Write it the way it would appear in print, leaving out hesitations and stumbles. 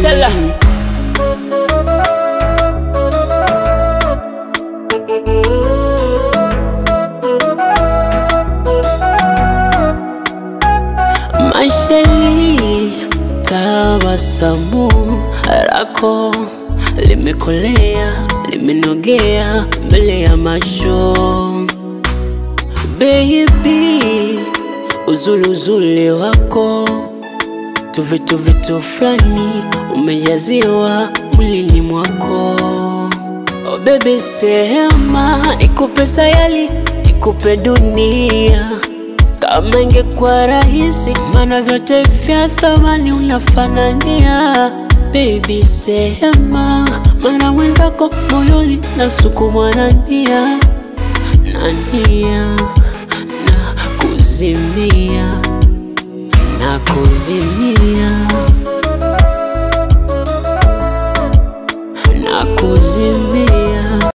Tell her. Mashali tabasamu lako limekolea, limenogea mbele ya macho. Baby, uzuri wako, tuvitu fulani umejaziwa mwilini mwako. Oh baby, sema ikupe sayali, ikupe dunia. Kama ingekuwa rahisi, maana vyote vya thamani unafanania. Baby, sema, maana mwenzako moyoni nasukumwa na nia. Na kuzimia, na kuzimia, na kuzimia.